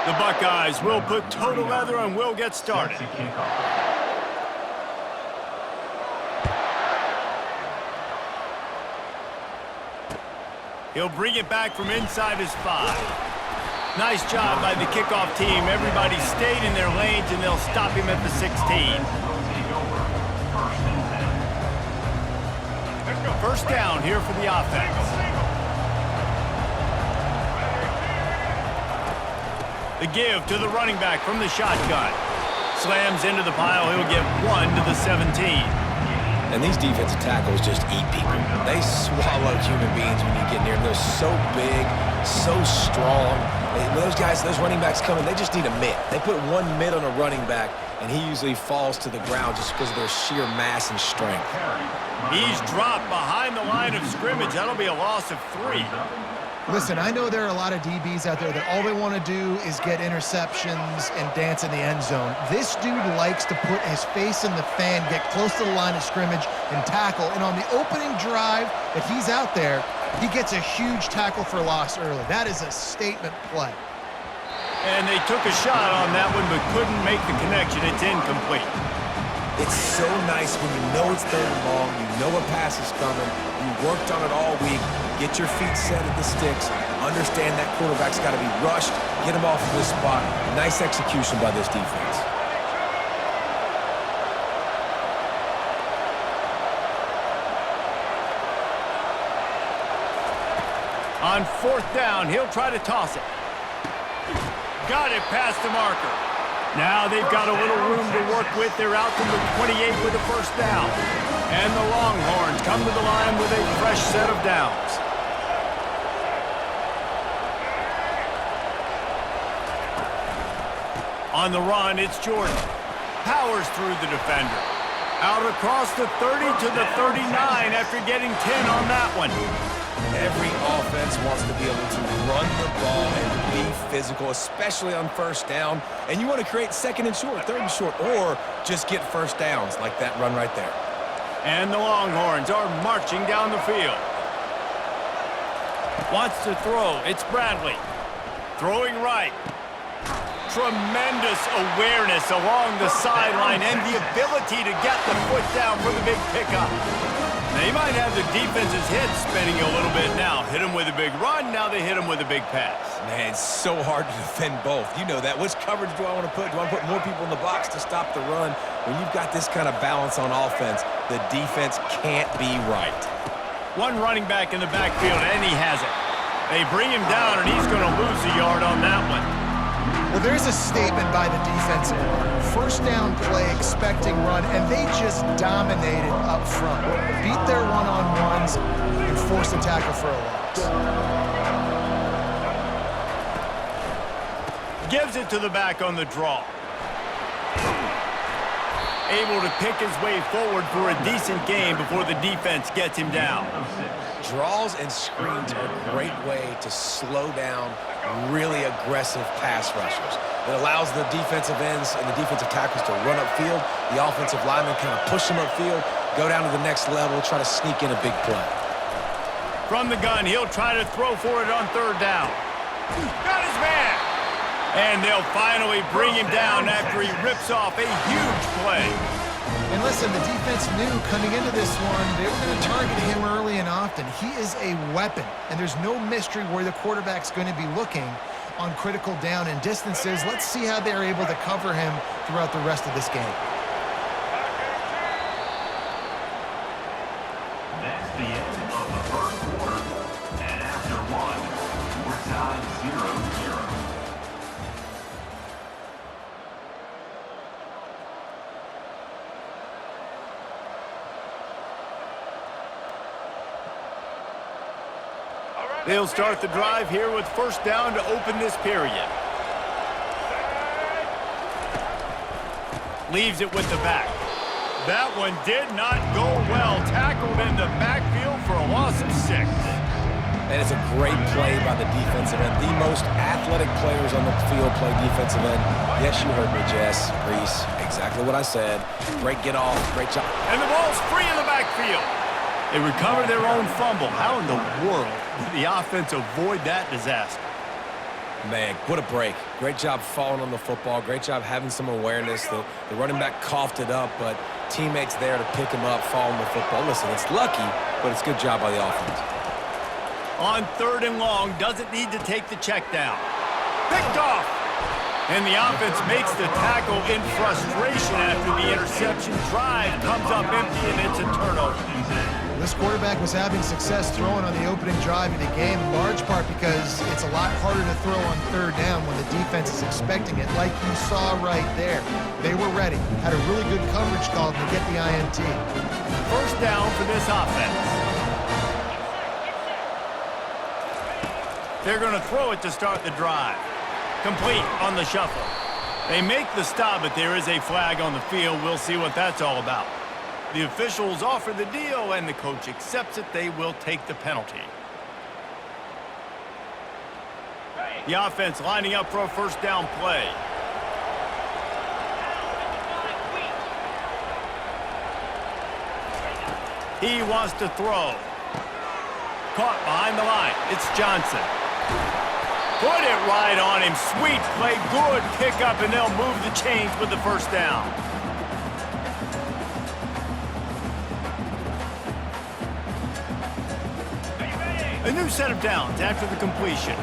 The Buckeyes will put total leather and will get started. He'll bring it back from inside his 5. Nice job by the kickoff team. Everybody stayed in their lanes, and they'll stop him at the 16. First down here for the offense. The give to the running back from the shotgun. Slams into the pile. He'll get 1 to the 17. And these defensive tackles just eat people. They swallow human beings when you get near them. They're so big, so strong. When those guys, those running backs come in, they just need a mitt. They put one mitt on a running back, and he usually falls to the ground just because of their sheer mass and strength. He's dropped behind the line of scrimmage. That'll be a loss of 3. Listen, I know there are a lot of DBs out there that all they want to do is get interceptions and dance in the end zone. This dude likes to put his face in the fan, get close to the line of scrimmage, and tackle. And on the opening drive that he's out there, he gets a huge tackle for loss early. That is a statement play. And they took a shot on that one, but couldn't make the connection. It's incomplete. It's so nice when you know it's third and long, you know a pass is coming, you worked on it all week, get your feet set at the sticks, understand that quarterback's got to be rushed, get him off of this spot. Nice execution by this defense. On 4th down, he'll try to toss it. Got it past the marker. Now they've got a little room to work with. They're out to the 28 with a first down. And the Longhorns come to the line with a fresh set of downs. On the run, it's Jordan. Powers through the defender. Out across the 30 to the 39 after getting 10 on that one. Every offense wants to be able to run the ball and be physical, especially on first down. And you want to create second and short, third and short, or just get first downs like that run right there. And the Longhorns are marching down the field. Wants to throw. It's Bradley. Throwing right. Tremendous awareness along the sideline and the ability to get the foot down for the big pickup. They might have the defense's head spinning a little bit now. Hit him with a big run, now they hit him with a big pass. Man, it's so hard to defend both. You know that. Which coverage do I want to put? Do I want to put more people in the box to stop the run? When you've got this kind of balance on offense, the defense can't be right. One running back in the backfield, and he has it. They bring him down, and he's going to lose a yard on that one. Well, there's a statement by the defensive line. First down play, expecting run, and they just dominated up front. Beat their one-on-ones and forced a tackle for a loss. Gives it to the back on the draw. Able to pick his way forward for a decent game before the defense gets him down. Draws and screens are a great way to slow down really aggressive pass rushers. It allows the defensive ends and the defensive tackles to run upfield. The offensive linemen kind of push them upfield, go down to the next level, try to sneak in a big play. From the gun, he'll try to throw for it on 3rd down. Got his man! And they'll finally bring him down after he rips off a huge play. And listen, the defense knew coming into this one, they were going to target him early and often. He is a weapon, and there's no mystery where the quarterback's going to be looking on critical down and distances. Let's see how they're able to cover him throughout the rest of this game. That's the end of the first quarter, and after one, we're tied 0-0. They'll start the drive here with first down to open this period. Leaves it with the back. That one did not go well. Tackled in the backfield for a loss of 6. And it's a great play by the defensive end. The most athletic players on the field play defensive end. Yes, you heard me, Jess, Reese. Exactly what I said. Great get off, great job. And the ball's free in the backfield. They recover their own fumble. How in the world did the offense avoid that disaster? Man, what a break. Great job falling on the football. Great job having some awareness. The running back coughed it up, but teammates there to pick him up, fall on the football. Listen, it's lucky, but it's a good job by the offense. On 3rd and long, doesn't need to take the check down. Picked off. And the offense makes the tackle in frustration after the interception. Drive comes up empty, and it's a turnover. This quarterback was having success throwing on the opening drive of the game, in large part because it's a lot harder to throw on 3rd down when the defense is expecting it, like you saw right there. They were ready, had a really good coverage call to get the INT. 1st down for this offense. They're going to throw it to start the drive. Complete on the shuffle. They make the stop, but there is a flag on the field. We'll see what that's all about. The officials offer the deal, and the coach accepts it. They will take the penalty. The offense lining up for a 1st down play. He wants to throw. Caught behind the line. It's Johnson. Put it right on him. Sweet play. Good pickup, and they'll move the chains with the 1st down. A new set of downs after the completion.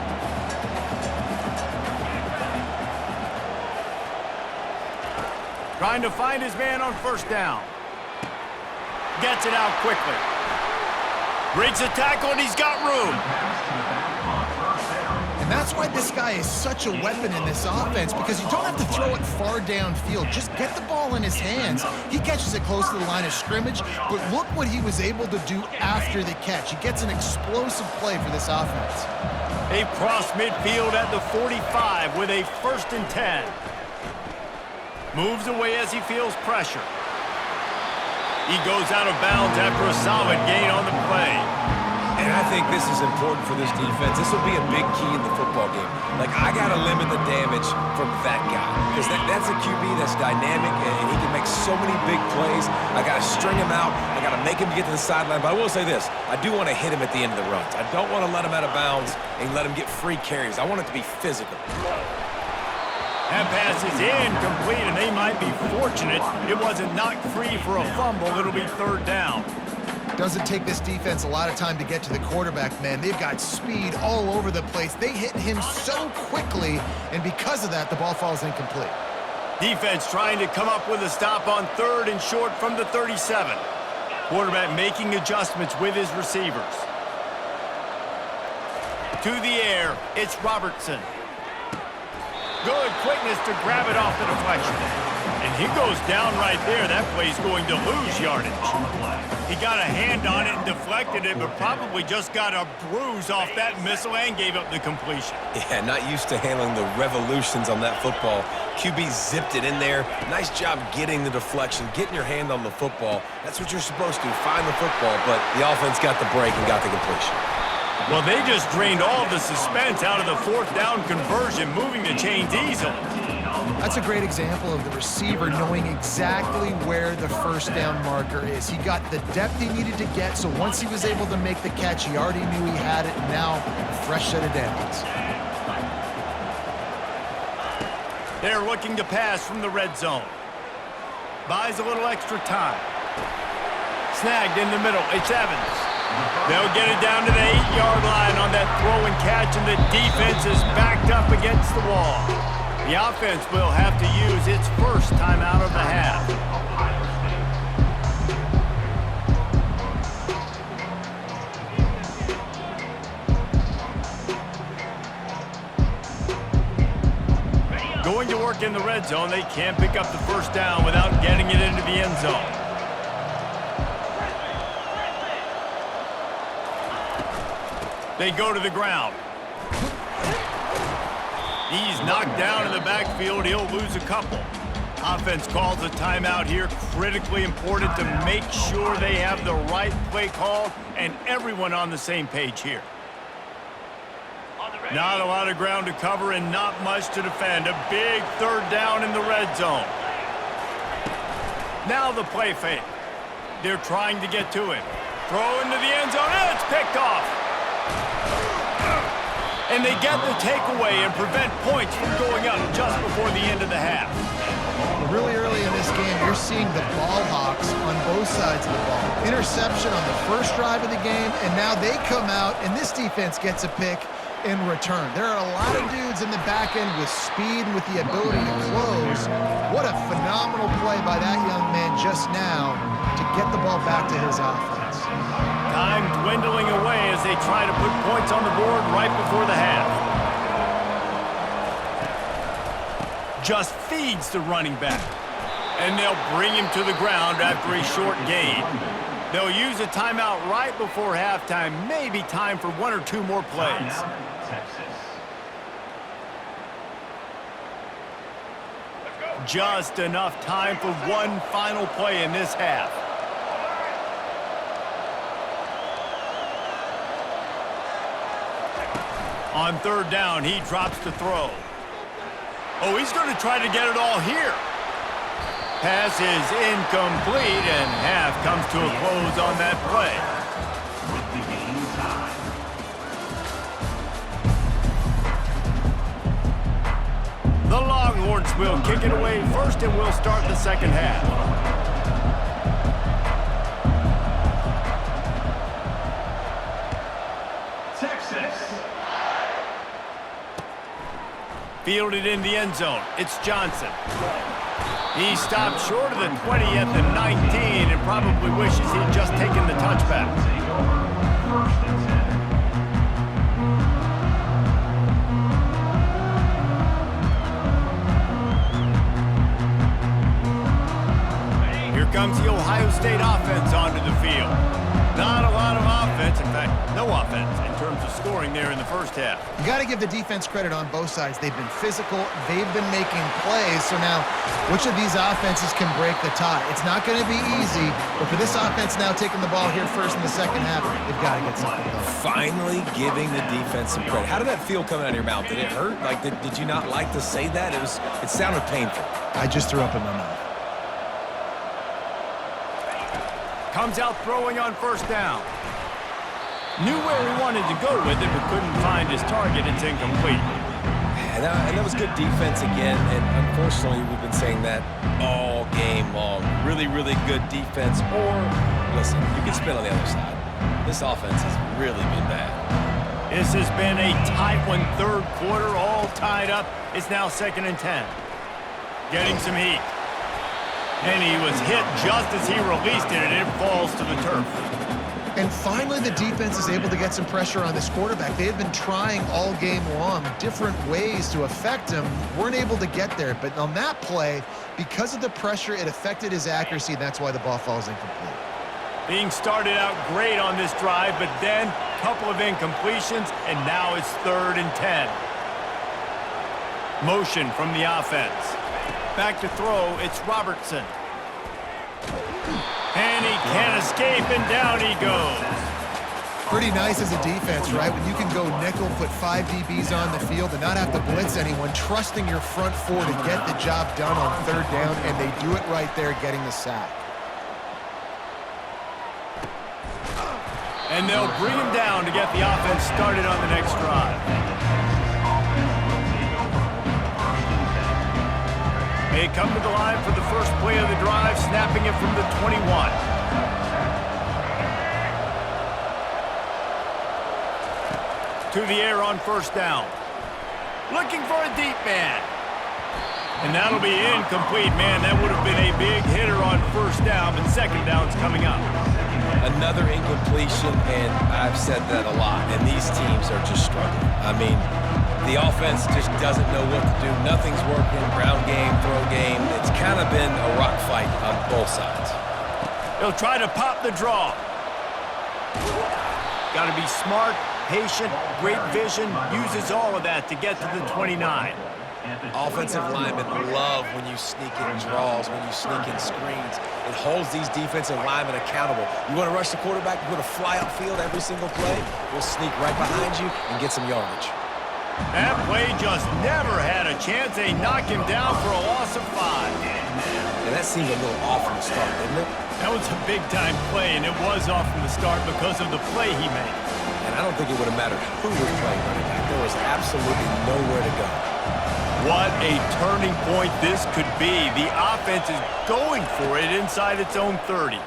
Trying to find his man on 1st down. Gets it out quickly. Breaks the tackle, and he's got room. And that's why this guy is such a weapon in this offense, because you don't have to throw it far downfield. Just get the ball in his hands. He catches it close to the line of scrimmage, but look what he was able to do after the catch. He gets an explosive play for this offense. They cross midfield at the 45 with a 1st and 10. Moves away as he feels pressure. He goes out of bounds after a solid gain on the play. And I think this is important for this defense. This will be a big key in the football game. Like, I got to limit the damage from that guy. Because that's a QB that's dynamic, and he can make so many big plays. I got to string him out. I got to make him get to the sideline. But I will say this. I do want to hit him at the end of the runs. I don't want to let him out of bounds and let him get free carries. I want it to be physical. That pass is incomplete, and they might be fortunate it wasn't knocked free for a fumble. It'll be 3rd down. Doesn't take this defense a lot of time to get to the quarterback, man. They've got speed all over the place. They hit him so quickly, and because of that, the ball falls incomplete. Defense trying to come up with a stop on 3rd and short from the 37. Quarterback making adjustments with his receivers. To the air, it's Robertson. Good quickness to grab it off the deflection. And he goes down right there. That play's going to lose yardage. He got a hand on it and deflected it, but probably just got a bruise off that missile and gave up the completion. Yeah, not used to handling the revolutions on that football. QB zipped it in there. Nice job getting the deflection, getting your hand on the football. That's what you're supposed to do, find the football, but the offense got the break and got the completion. Well, they just drained all the suspense out of the 4th down conversion, moving the chains easily. That's a great example of the receiver knowing exactly where the 1st down marker is. He got the depth he needed to get, so once he was able to make the catch, he already knew he had it, and now a fresh set of downs. They're looking to pass from the red zone. Buys a little extra time. Snagged in the middle. It's Evans. They'll get it down to the 8-yard line on that throw and catch, and the defense is backed up against the wall. The offense will have to use its 1st timeout of the half. Going to work in the red zone, they can't pick up the 1st down without getting it into the end zone. They go to the ground. He's knocked down in the backfield. He'll lose a couple. Offense calls a timeout here. Critically important to make sure they have the right play called and everyone on the same page here. Not a lot of ground to cover and not much to defend. A big 3rd down in the red zone. Now the play fake. They're trying to get to him. Throw into the end zone. And it's picked off. And they get the takeaway and prevent points from going up just before the end of the half. Really early in this game, you're seeing the ball hawks on both sides of the ball. Interception on the first drive of the game, and now they come out, and this defense gets a pick in return. There are a lot of dudes in the back end with speed and with the ability to close. What a phenomenal play by that young man just now to get the ball back to his offense. Time dwindling away as they try to put points on the board right before the half. Just feeds the running back. And they'll bring him to the ground after a short gain. They'll use a timeout right before halftime. Maybe time for one or two more plays. Just enough time for one final play in this half. On third down, he drops the throw. Oh, he's going to try to get it all here. Pass is incomplete, and half comes to a close on that play. The Longhorns will kick it away first, and we'll start the second half. Fielded in the end zone. It's Johnson. He stopped short of the 20 at the 19 and probably wishes he'd just taken the touchback. Here comes the Ohio State offense onto the field. Not a lot of offense, in fact, no offense in terms of scoring there in the first half. You got to give the defense credit on both sides. They've been physical. They've been making plays. So now, which of these offenses can break the tie? It's not going to be easy, but for this offense now taking the ball here first in the second half, they've got to get something done. Finally giving the defense some credit. How did that feel coming out of your mouth? Did it hurt? Like, did you not like to say that? It sounded painful. I just threw up in my mouth. Comes out throwing on first down. Knew where he wanted to go with it, but couldn't find his target. It's incomplete. And that was good defense again, and unfortunately, we've been saying that all game long. Really, really good defense. Or, listen, you can spin on the other side. This offense has really been bad. This has been a tight one, third quarter, all tied up. It's now 2nd and 10. Getting some heat. And he was hit just as he released it, and it falls to the turf. And finally, the defense is able to get some pressure on this quarterback. They had been trying all game long different ways to affect him. Weren't able to get there. But on that play, because of the pressure, it affected his accuracy, and that's why the ball falls incomplete. Being started out great on this drive, but then a couple of incompletions, and now it's 3rd and 10. Motion from the offense. Back to throw, it's Robertson. And he can't escape, and down he goes. Pretty nice as a defense, right? When you can go nickel, put 5 DBs on the field and not have to blitz anyone, trusting your front four to get the job done on 3rd down, and they do it right there, getting the sack. And they'll bring him down to get the offense started on the next drive. They come to the line for the first play of the drive, snapping it from the 21. To the air on first down. Looking for a deep man. And that'll be incomplete. Man, that would have been a big hitter on first down, but second down's coming up. Another incompletion, and I've said that a lot, and these teams are just struggling. I mean, the offense just doesn't know what to do. Nothing's working. Ground game, throw game. It's kind of been a rock fight on both sides. He'll try to pop the draw. Got to be smart, patient, great vision. Uses all of that to get to the 29. Offensive linemen love when you sneak in draws, when you sneak in screens. It holds these defensive linemen accountable. You want to rush the quarterback, you want to fly upfield every single play, we'll sneak right behind you and get some yardage. That play just never had a chance. They knock him down for a loss of 5. And that seemed a little off from the start, didn't it? That was a big-time play, and it was off from the start because of the play he made. And I don't think it would have mattered who was playing running back. There was absolutely nowhere to go. What a turning point this could be. The offense is going for it inside its own 30.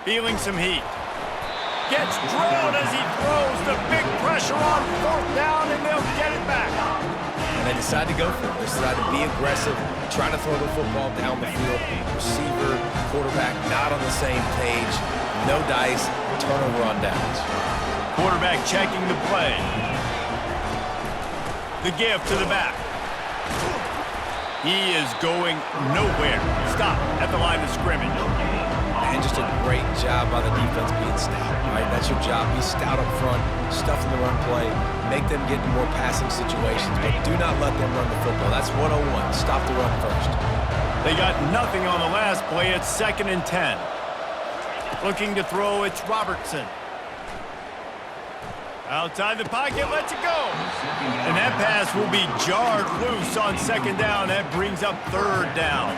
Feeling some heat. Gets drilled as he throws. The big pressure on 4th down, and they'll get it back. And they decide to go for it. They decide to be aggressive, try to throw the football down the field. Receiver, quarterback not on the same page. No dice, turnover on downs. Quarterback checking the play. The give to the back. He is going nowhere. Stop at the line of scrimmage. And just a great job by the defense being stout, right? That's your job. Be stout up front, stuff in the run play, make them get in more passing situations, but do not let them run the football. That's 101. Stop the run first. They got nothing on the last play. It's 2nd and 10. Looking to throw, it's Robertson. Outside the pocket, lets it go. And that pass will be jarred loose on 2nd down. That brings up 3rd down.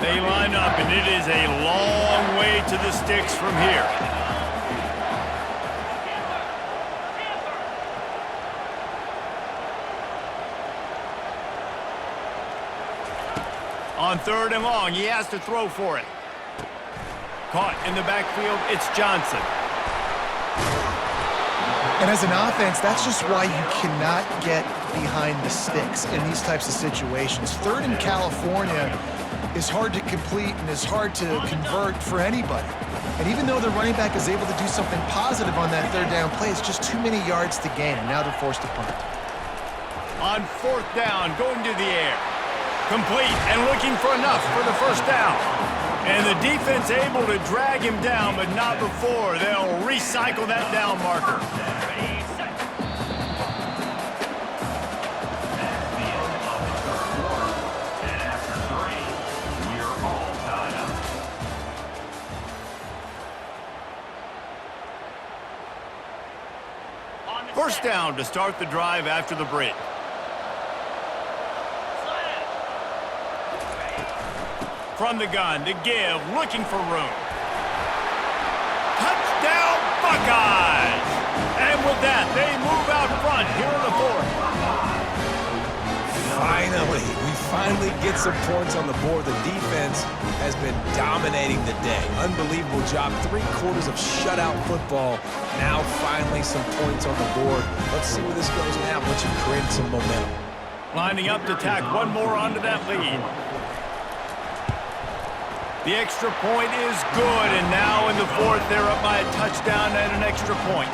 They line up, and it is a long way to the sticks from here. On 3rd and long, he has to throw for it. Caught in the backfield, it's Johnson. And as an offense, that's just why you cannot get behind the sticks in these types of situations. 3rd in California is hard to complete and is hard to convert for anybody. And even though the running back is able to do something positive on that 3rd down play, it's just too many yards to gain, and now they're forced to punt. On 4th down, going to the air. Complete and looking for enough for the 1st down. And the defense able to drag him down, but not before. They'll recycle that down marker. First down to start the drive after the break. From the gun, to give, looking for room. Touchdown, Buckeyes! And with that, they move out front here in the 4th. We finally get some points on the board. The defense has been dominating the day. Unbelievable job. 3/4 of shutout football. Now finally some points on the board. Let's see where this goes now once you create some momentum. Lining up to tack one more onto that lead. The extra point is good, and now in the 4th, they're up by a touchdown and an extra point.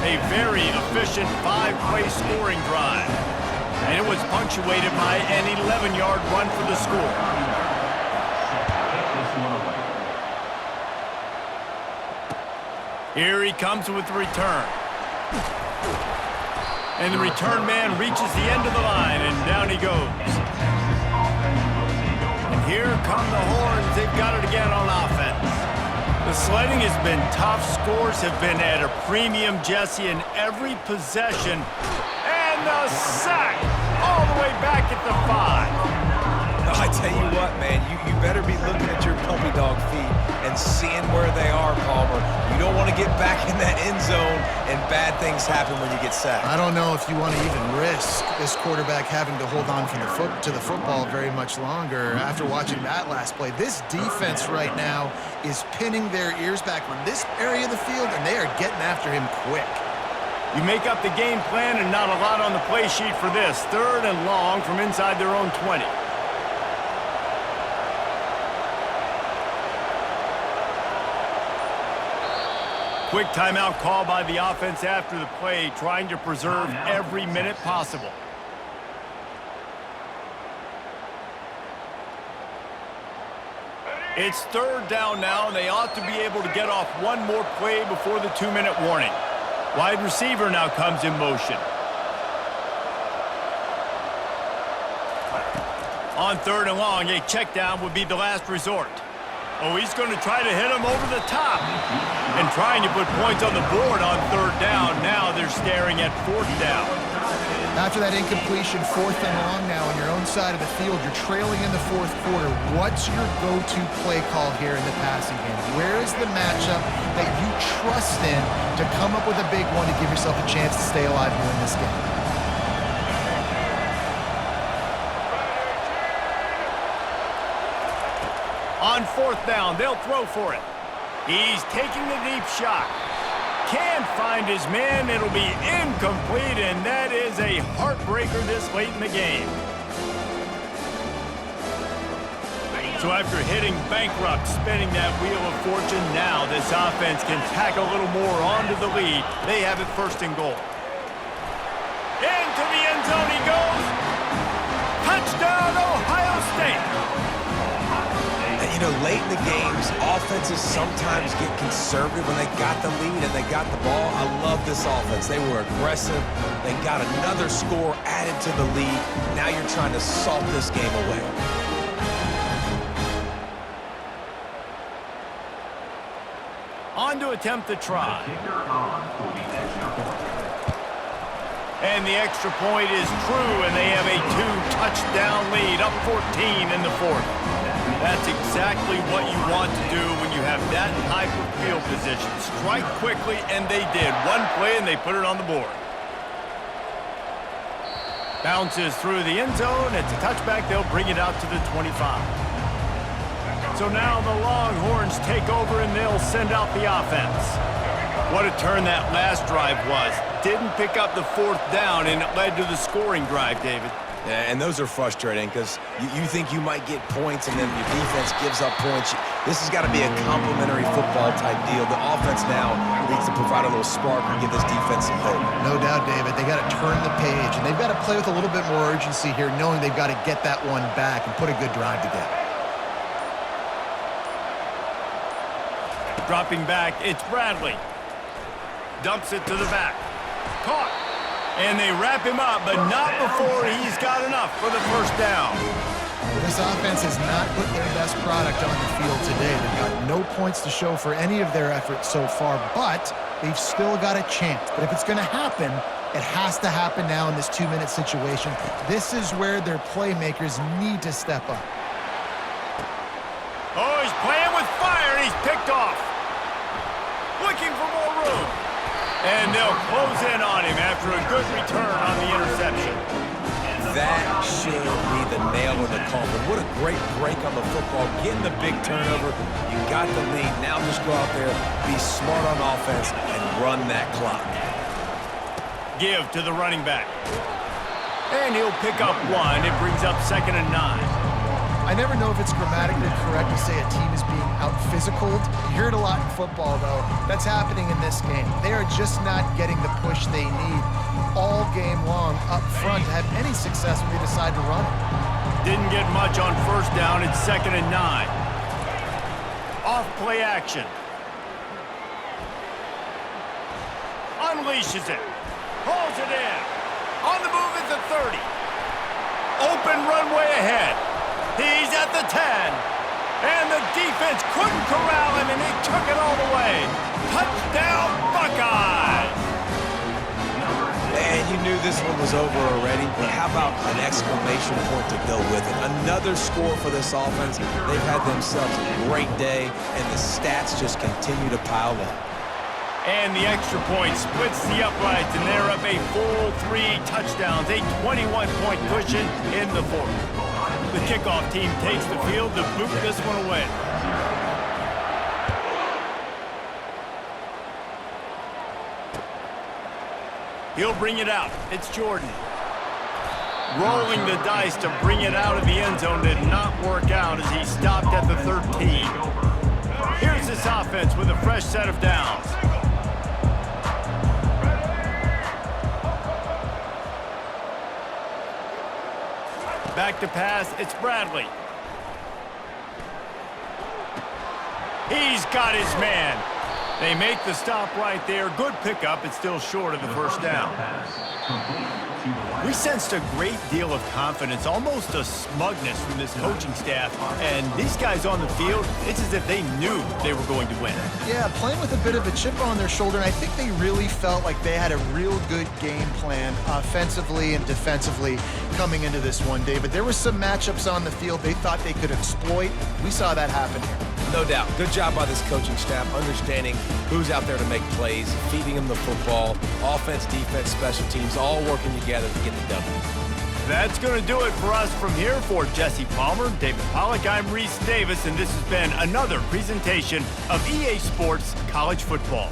A very efficient 5-play scoring drive. And it was punctuated by an 11-yard run for the score. Here he comes with the return. And the return man reaches the end of the line, and down he goes. Here come the horns. They've got it again on offense. The sledding has been tough. Scores have been at a premium, Jesse, in every possession. And the sack all the way back at the 5. I tell you what, man, you better be looking at your puppy dog feet and seeing where they are, Palmer. You don't want to get back in that end zone and bad things happen when you get sacked. I don't know if you want to even risk this quarterback having to hold on to the football very much longer after watching that last play. This defense right now is pinning their ears back on this area of the field, and they are getting after him quick. You make up the game plan and not a lot on the play sheet for this. 3rd and long from inside their own 20. Quick timeout call by the offense after the play, trying to preserve every minute possible. It's 3rd down now, and they ought to be able to get off one more play before the 2-minute warning. Wide receiver now comes in motion. On 3rd and long, a check down would be the last resort. Oh, he's going to try to hit him over the top. And trying to put points on the board on 3rd down. Now they're staring at 4th down. After that incompletion, 4th and long now on your own side of the field, you're trailing in the 4th quarter. What's your go-to play call here in the passing game? Where is the matchup that you trust in to come up with a big one to give yourself a chance to stay alive here in this game? On 4th down, they'll throw for it. He's taking the deep shot. Can't find his man. It'll be incomplete, and that is a heartbreaker this late in the game. So after hitting bankrupt, spinning that wheel of fortune, now this offense can tack a little more onto the lead. They have it 1st and goal. Into the end zone he goes. Touchdown, Ohio State. And, you know, late in the games, offenses sometimes get conservative when they got the lead and they got the ball. I love this offense. They were aggressive. They got another score added to the lead. Now you're trying to salt this game away. On to attempt the try. And the extra point is true, and they have a 2-touchdown lead, up 14 in the 4th. That's exactly what you want to do when you have that type of field position. Strike quickly, and they did. One play, and they put it on the board. Bounces through the end zone. It's a touchback. They'll bring it out to the 25. So now the Longhorns take over, and they'll send out the offense. What a turn that last drive was. Didn't pick up the 4th down, and it led to the scoring drive, David. Yeah, and those are frustrating because you think you might get points and then your defense gives up points. This has got to be a complementary football type deal. The offense now needs to provide a little spark and give this defense some hope. No doubt, David. They got to turn the page, and they've got to play with a little bit more urgency here, knowing they've got to get that one back and put a good drive together. Dropping back, it's Bradley. Dumps it to the back. Caught. And they wrap him up, but not before he's got enough for the 1st down. This offense has not put their best product on the field today. They've got no points to show for any of their efforts so far, but they've still got a chance. But if it's going to happen, it has to happen now in this 2-minute situation. This is where their playmakers need to step up. Oh, he's playing with fire, and he's picked off. Looking for more room. And they'll close in on him after a good return on the interception. That should be the nail in the coffin. What a great break on the football. Getting the big turnover. You got the lead. Now just go out there, be smart on offense, and run that clock. Give to the running back. And he'll pick up 1. It brings up 2nd and 9. I never know if it's grammatically correct to say a team is being out-physicaled. You hear it a lot in football, though. That's happening in this game. They are just not getting the push they need all game long up front to have any success when they decide to run it. Didn't get much on 1st down. It's 2nd and 9. Off play action. Unleashes it. Pulls it in. On the move at the 30. Open runway ahead. He's at the 10. And the defense couldn't corral him, and he took it all the way. Touchdown, Buckeyes! And you knew this one was over already, but how about an exclamation point to go with it? Another score for this offense. They've had themselves a great day, and the stats just continue to pile up. And the extra point splits the uprights, and they're up a full 3 touchdowns, a 21-point cushion in the 4th. The kickoff team takes the field to boot this one away. He'll bring it out. It's Jordan. Rolling the dice to bring it out of the end zone did not work out as he stopped at the 13. Here's this offense with a fresh set of downs. Back to pass, it's Bradley. He's got his man. They make the stop right there. Good pickup. It's still short of the 1st down. We sensed a great deal of confidence, almost a smugness from this coaching staff. And these guys on the field, it's as if they knew they were going to win. Yeah, playing with a bit of a chip on their shoulder, and I think they really felt like they had a real good game plan offensively and defensively coming into this one, David. There were some matchups on the field they thought they could exploit. We saw that happen here. No doubt. Good job by this coaching staff, understanding who's out there to make plays, feeding them the football, offense, defense, special teams, all working together to get the W. That's going to do it for us from here. For Jesse Palmer, David Pollack, I'm Reese Davis, and this has been another presentation of EA Sports College Football.